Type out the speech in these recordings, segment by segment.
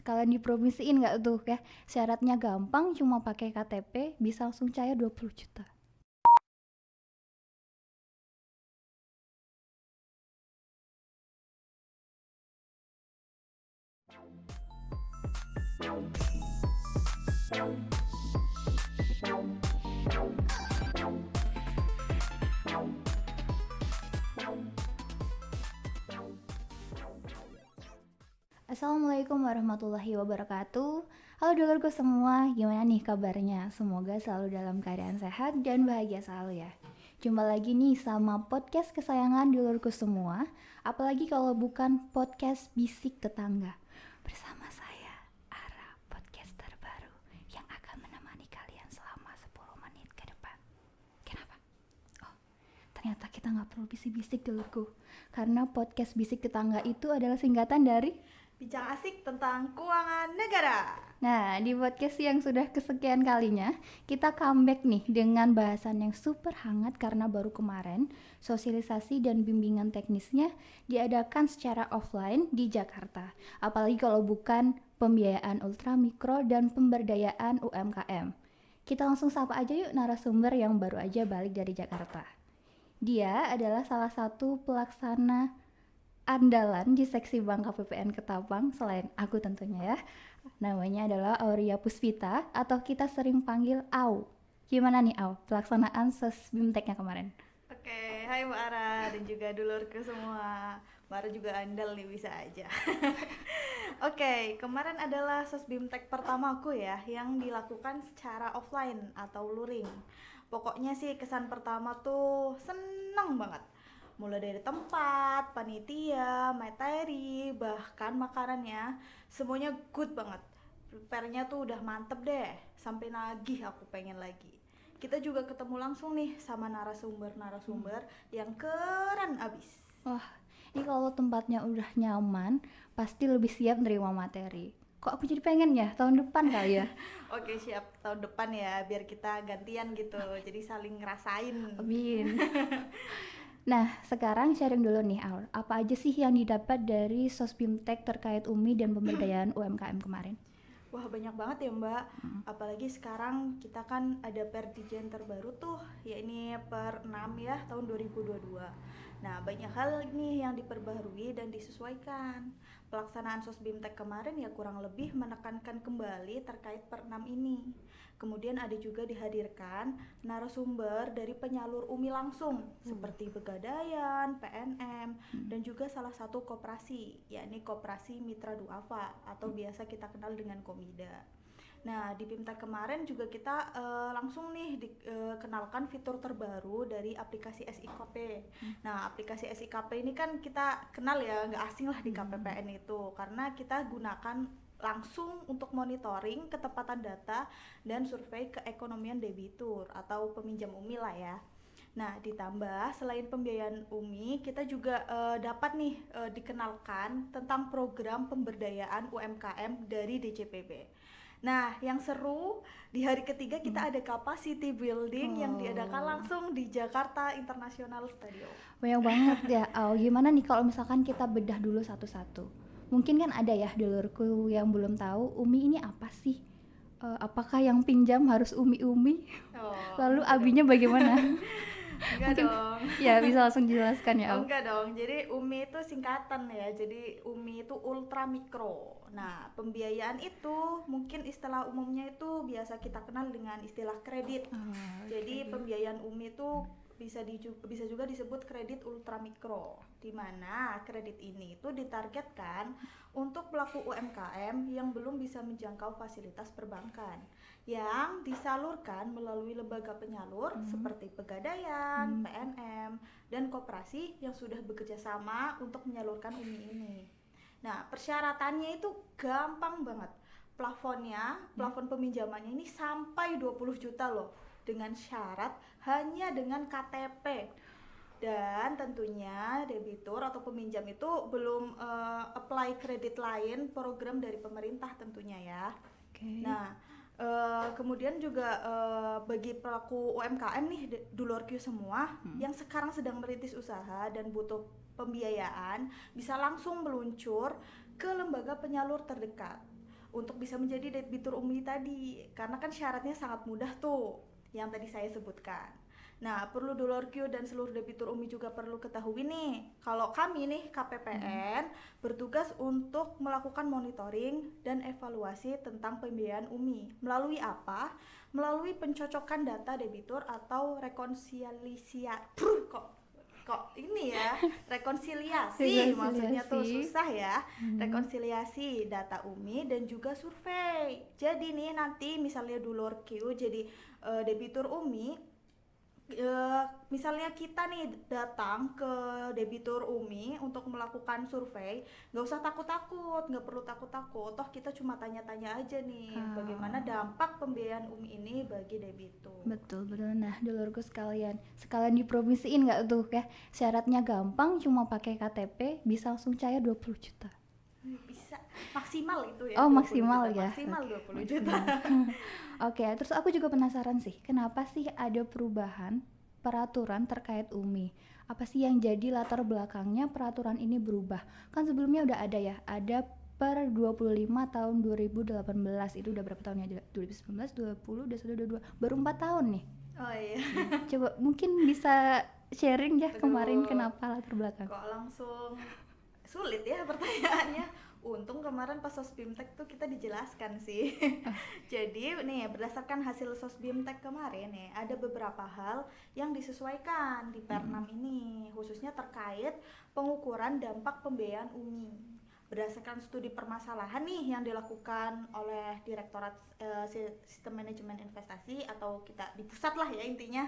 Kalian dipromosiin nggak tuh ya? Syaratnya gampang, cuma pakai KTP bisa langsung cair 20 juta. Assalamualaikum warahmatullahi wabarakatuh. Halo dulurku semua, gimana nih kabarnya? Semoga selalu dalam keadaan sehat dan bahagia selalu ya. Jumpa lagi nih sama podcast kesayangan dulurku semua, apalagi kalau bukan podcast bisik tetangga. Bersama saya, Ara, podcast terbaru yang akan menemani kalian selama 10 menit ke depan. Kenapa? Oh, ternyata kita nggak perlu bisik-bisik dulurku, karena podcast bisik tetangga itu adalah singkatan dari Bincang asik tentang keuangan negara. Nah, di podcast yang sudah kesekian kalinya, kita comeback nih dengan bahasan yang super hangat karena baru kemarin sosialisasi dan bimbingan teknisnya diadakan secara offline di Jakarta. Apalagi kalau bukan pembiayaan ultramikro dan pemberdayaan UMKM. Kita langsung sapa aja yuk narasumber yang baru aja balik dari Jakarta. Dia adalah salah satu pelaksana andalan di seksi Bank KPPN Ketapang selain aku tentunya ya. Namanya adalah Auria Puspita atau kita sering panggil Au. Gimana nih Au, pelaksanaan Sesbimteknya kemarin? Oke, hai Mbak Ara dan juga dulurku semua. Mbak Ara juga andal nih, bisa aja. Oke, kemarin adalah Sesbimtek pertamaku ya, yang dilakukan secara offline atau luring. Pokoknya sih kesan pertama tuh seneng banget. Mulai dari tempat, panitia, materi, bahkan makanannya, semuanya good banget. Prepare-nya tuh udah mantep deh, sampai nagih aku pengen lagi. Kita juga ketemu langsung nih sama narasumber yang keren abis. Wah, ini kalau tempatnya udah nyaman, pasti lebih siap nerima materi. Kok aku jadi pengen ya tahun depan kali ya? Oke, siap tahun depan ya, biar kita gantian gitu, jadi saling ngerasain. Amin. Nah, sekarang sharing dulu nih Aul. Apa aja sih yang didapat dari Sosbimtek terkait UMI dan pemberdayaan UMKM kemarin? Wah, banyak banget ya Mbak. Apalagi sekarang kita kan ada Perdijen terbaru tuh, ya ini per 6 ya tahun 2022. Nah, banyak hal nih yang diperbaharui dan disesuaikan. Pelaksanaan Sosbimtek kemarin ya kurang lebih menekankan kembali terkait per 6 ini. Kemudian ada juga dihadirkan narasumber dari penyalur UMI langsung seperti Pegadaian, PNM, dan juga salah satu koperasi, yakni Koperasi Mitra Duafa atau biasa kita kenal dengan Komida. Nah, di Bimtek kemarin juga kita langsung nih dikenalkan fitur terbaru dari aplikasi SIKP. Nah, aplikasi SIKP ini kan kita kenal ya, nggak asing lah di KPPN itu, karena kita gunakan langsung untuk monitoring ketepatan data dan survei keekonomian debitur atau peminjam UMI lah ya. Nah, ditambah selain pembiayaan UMI, kita juga dapat nih dikenalkan tentang program pemberdayaan UMKM dari DCPB. Nah, yang seru di hari ketiga kita ada capacity building yang diadakan langsung di Jakarta International Stadium. Banyak banget ya Au. Gimana nih kalau misalkan kita bedah dulu satu-satu? Mungkin kan ada ya dulurku yang belum tahu UMI ini apa sih? Apakah yang pinjam harus umi-umi? Oh, Lalu enggak abinya dong. bagaimana? Enggak Mungkin dong. ya bisa langsung jelaskan ya Oh, Au. enggak dong. Jadi UMI itu singkatan ya. Jadi UMI itu ultra mikro. Nah, pembiayaan itu mungkin istilah umumnya itu biasa kita kenal dengan istilah kredit. Jadi pembiayaan UMI itu bisa juga disebut kredit ultramikro, di mana kredit ini itu ditargetkan untuk pelaku UMKM yang belum bisa menjangkau fasilitas perbankan yang disalurkan melalui lembaga penyalur seperti Pegadaian, PNM, dan koperasi yang sudah bekerja sama untuk menyalurkan UMI ini. Nah, persyaratannya itu gampang banget. Plafon peminjamannya ini sampai 20 juta loh, dengan syarat hanya dengan KTP. Dan tentunya debitur atau peminjam itu belum apply kredit lain program dari pemerintah tentunya ya. Oke. Nah, kemudian juga bagi pelaku UMKM nih dulurku semua yang sekarang sedang merintis usaha dan butuh pembiayaan bisa langsung meluncur ke lembaga penyalur terdekat. untuk bisa menjadi debitur UMI tadi, karena kan syaratnya sangat mudah tuh yang tadi saya sebutkan. Nah, perlu Dolorq dan seluruh debitur UMI juga perlu ketahui nih, kalau kami nih KPPN bertugas untuk melakukan monitoring dan evaluasi tentang pembiayaan UMI. Melalui apa? Melalui pencocokan data debitur atau rekonsiliasi. Kok ini ya, rekonsiliasi maksudnya tuh susah ya. Rekonsiliasi data UMI dan juga survei. Jadi nih nanti misalnya Dolorq jadi debitur UMI, misalnya kita nih datang ke debitur UMI untuk melakukan survei, nggak usah takut-takut, nggak perlu takut-takut, toh kita cuma tanya-tanya aja nih bagaimana dampak pembiayaan UMI ini bagi debitur. Betul. Nah, Dolorq sekalian dipromosiin nggak tuh ya, syaratnya gampang, cuma pakai KTP bisa langsung cair 20 juta. Bisa maksimal itu ya. Oh, maksimal juta. Ya. Maksimal 20 juta. Oke, terus aku juga penasaran sih, kenapa sih ada perubahan peraturan terkait UMI? Apa sih yang jadi latar belakangnya peraturan ini berubah? Kan sebelumnya udah ada ya, ada per 25 tahun 2018, itu udah berapa tahun ya? 2019, 20, 21, 22, baru 4 tahun nih. Oh iya. Coba mungkin bisa sharing ya. Aduh, kemarin kenapa latar belakang? Kok langsung sulit ya pertanyaannya. Untung kemarin pas Sosbimtek tuh kita dijelaskan sih. Jadi nih berdasarkan hasil Sosbimtek kemarin nih ada beberapa hal yang disesuaikan di Per6 ini, khususnya terkait pengukuran dampak pembiayaan UMI. Berdasarkan studi permasalahan nih yang dilakukan oleh Direktorat Sistem Manajemen Investasi atau kita di pusat lah ya intinya,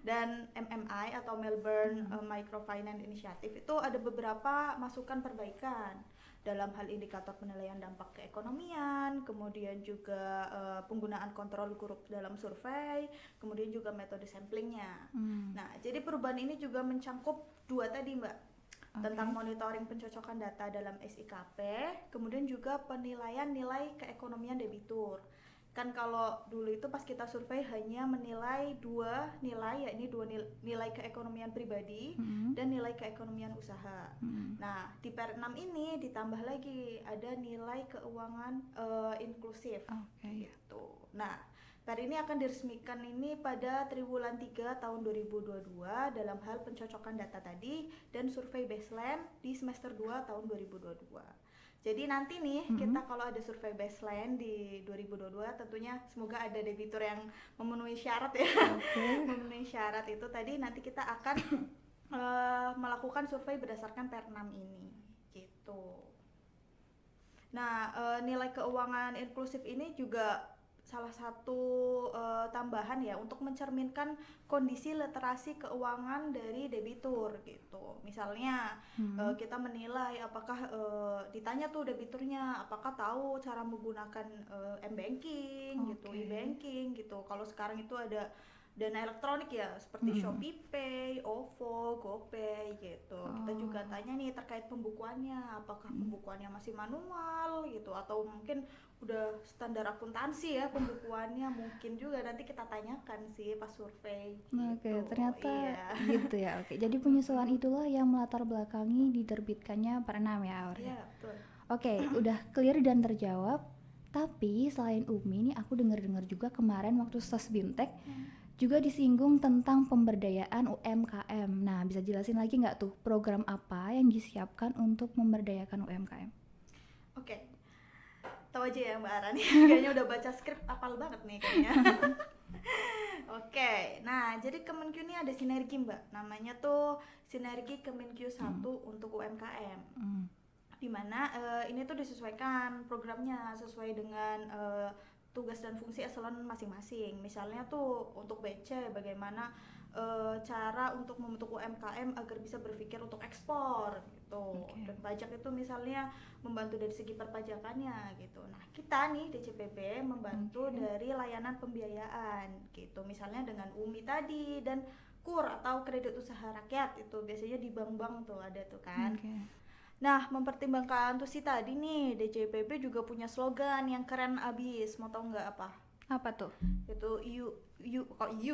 dan MMI atau Melbourne Microfinance Initiative, itu ada beberapa masukan perbaikan dalam hal indikator penilaian dampak keekonomian, kemudian juga penggunaan kontrol grup dalam survei, kemudian juga metode samplingnya. Nah, jadi perubahan ini juga mencangkup dua tadi Mbak, tentang monitoring pencocokan data dalam SIKP, kemudian juga penilaian nilai keekonomian debitur. Kan kalau dulu itu pas kita survei hanya menilai dua nilai, yakni dua nilai keekonomian pribadi dan nilai keekonomian usaha. Nah, di Per6 ini ditambah lagi ada nilai keuangan inklusif gitu. Nah, Per ini akan diresmikan ini pada triwulan 3 tahun 2022 dalam hal pencocokan data tadi dan survei baseline di semester 2 tahun 2022. Jadi nanti nih kita kalau ada survei baseline di 2022, tentunya semoga ada debitur yang memenuhi syarat ya. Memenuhi syarat itu tadi, nanti kita akan melakukan survei berdasarkan Per6 ini gitu. Nah, nilai keuangan inklusif ini juga salah satu tambahan ya untuk mencerminkan kondisi literasi keuangan dari debitur gitu. Misalnya kita menilai apakah ditanya tuh debiturnya apakah tahu cara menggunakan m-banking gitu, e-banking gitu. Kalau sekarang itu ada dana elektronik ya seperti ShopeePay, OVO, GoPay gitu. Kita juga tanya nih terkait pembukuannya, apakah pembukuannya masih manual gitu atau mungkin udah standar akuntansi ya pembukuannya, mungkin juga nanti kita tanyakan sih pas survei gitu. Ternyata gitu ya. Jadi penyesuaian itulah yang melatar belakangi diterbitkannya Per6 ya, Aur. Iya, betul. Udah clear dan terjawab. Tapi selain UMI nih, aku dengar juga kemarin waktu Sosbimtek juga disinggung tentang pemberdayaan UMKM. Nah, bisa jelasin lagi nggak tuh program apa yang disiapkan untuk memberdayakan UMKM? Oke. Tahu aja ya Mbak Ara nih, kayaknya udah baca skrip apal banget nih kayaknya. Oke, nah jadi Kemenq ini ada sinergi Mbak, namanya tuh Sinergi Kemenq 1 untuk UMKM. Dimana ini tuh disesuaikan programnya sesuai dengan tugas dan fungsi eselon masing-masing. Misalnya tuh untuk BC bagaimana cara untuk membentuk UMKM agar bisa berpikir untuk ekspor gitu. Dan pajak itu misalnya membantu dari segi perpajakannya gitu. Nah, kita nih DCPB membantu dari layanan pembiayaan gitu. Misalnya dengan UMI tadi dan KUR atau kredit usaha rakyat, itu biasanya di bank-bank tuh ada tuh kan. Nah, mempertimbangkan tuh si tadi nih, DCPB juga punya slogan yang keren abis. Mau tau nggak apa? Apa tuh? Itu you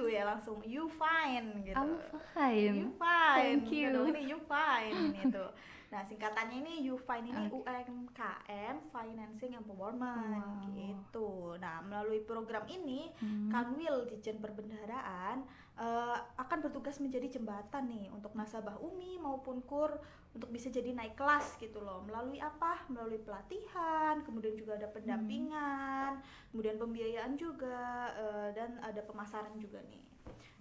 ya langsung you fine gitu. I'm fine. You fine. Thank you. Ini you fine ini tuh. Nah, singkatannya ini UFIN ini Oke. UMKM Financing Empowerment Wow. gitu. Nah, melalui program ini Hmm. Kanwil Ditjen Perbendaharaan akan bertugas menjadi jembatan nih untuk nasabah UMI maupun KUR untuk bisa jadi naik kelas gitu loh. Melalui apa? Melalui pelatihan, kemudian juga ada pendampingan, kemudian pembiayaan juga, dan ada pemasaran juga nih.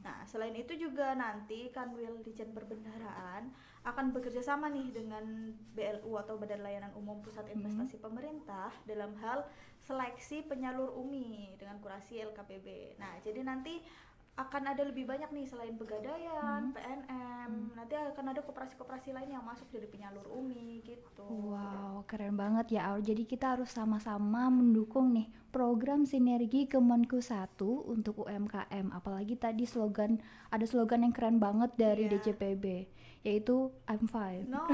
Nah, selain itu juga nanti Kanwil Ditjen Perbendaharaan akan bekerja sama nih dengan BLU atau Badan Layanan Umum Pusat Investasi Pemerintah dalam hal seleksi penyalur UMI dengan kurasi LKPB. Nah, jadi nanti akan ada lebih banyak nih selain Pegadaian, PNM, nanti akan ada koperasi-koperasi lain yang masuk jadi penyalur UMI gitu. Wow, keren banget ya Aur. Jadi kita harus sama-sama mendukung nih program sinergi Kemenku 1 untuk UMKM. Apalagi tadi ada slogan yang keren banget dari Iya. DJPB, yaitu I'm fine. No,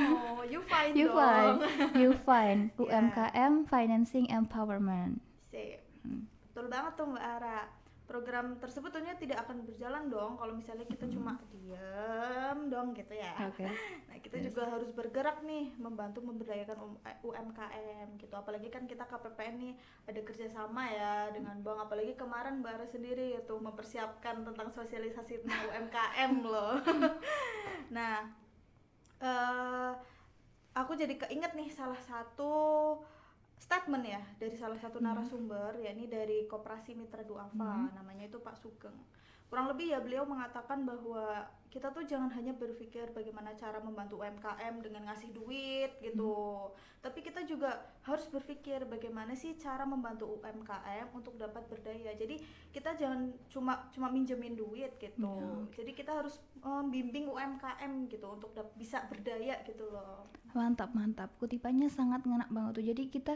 you fine You dong. fine, you fine. Iya. UMKM Financing Empowerment. Sip. Betul banget tuh Mbak Ara. Program tersebut tentunya tidak akan berjalan dong kalau misalnya kita cuma diam dong gitu ya. Oke. Nah, kita juga harus bergerak nih membantu memberdayakan UMKM gitu. Apalagi kan kita KPPN nih ada kerjasama ya dengan bank. Apalagi kemarin Mbak Ara sendiri itu mempersiapkan tentang sosialisasi tentang UMKM loh. Nah, aku jadi keinget nih salah satu statement ya dari salah satu narasumber, yakni dari Koperasi Mitra Duafa, namanya itu Pak Sugeng. Kurang lebih ya beliau mengatakan bahwa kita tuh jangan hanya berpikir bagaimana cara membantu UMKM dengan ngasih duit gitu, tapi kita juga harus berpikir bagaimana sih cara membantu UMKM untuk dapat berdaya. Jadi kita jangan cuma minjemin duit gitu, jadi kita harus bimbing UMKM gitu untuk bisa berdaya gitu loh. Mantap. Kutipannya sangat ngena banget tuh. Jadi kita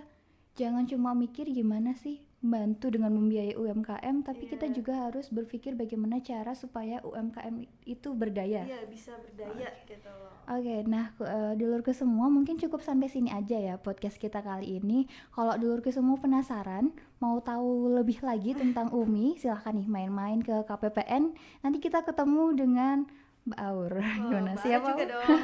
jangan cuma mikir gimana sih bantu dengan membiayai UMKM, tapi kita juga harus berpikir bagaimana cara supaya UMKM itu berdaya. Iya, bisa berdaya gitu loh. Oke, nah dulurku semua mungkin cukup sampai sini aja ya podcast kita kali ini. Kalau dulurku semua penasaran, mau tahu lebih lagi tentang UMI, silahkan nih main-main ke KPPN. Nanti kita ketemu dengan Mbak Aur. Gimana? Mbak Siap Ara juga Aur? dong.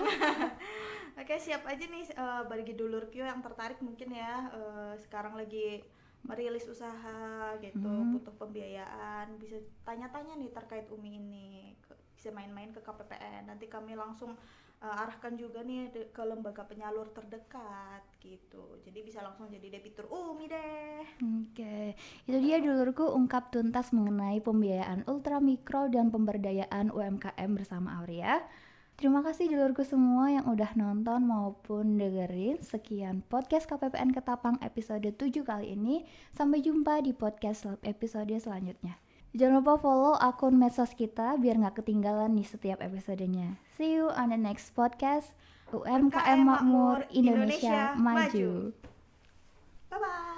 Oke, siap aja nih bagi dulurku yang tertarik mungkin ya, sekarang lagi merilis usaha gitu, butuh pembiayaan, bisa tanya-tanya nih terkait UMI ini, bisa main-main ke KPPN. Nanti kami langsung arahkan juga nih ke lembaga penyalur terdekat gitu. Jadi bisa langsung jadi debitur UMI deh. Oke, itu dia dulurku ungkap tuntas mengenai pembiayaan ultramikro dan pemberdayaan UMKM bersama Auria. Terima kasih dulurku semua yang udah nonton maupun dengerin. Sekian podcast KPPN Ketapang episode 7 kali ini. Sampai jumpa di podcast episode selanjutnya. Jangan lupa follow akun medsos kita biar gak ketinggalan nih setiap episodenya. See you on the next podcast. UMKM Makmur, Indonesia Maju. Bye-bye.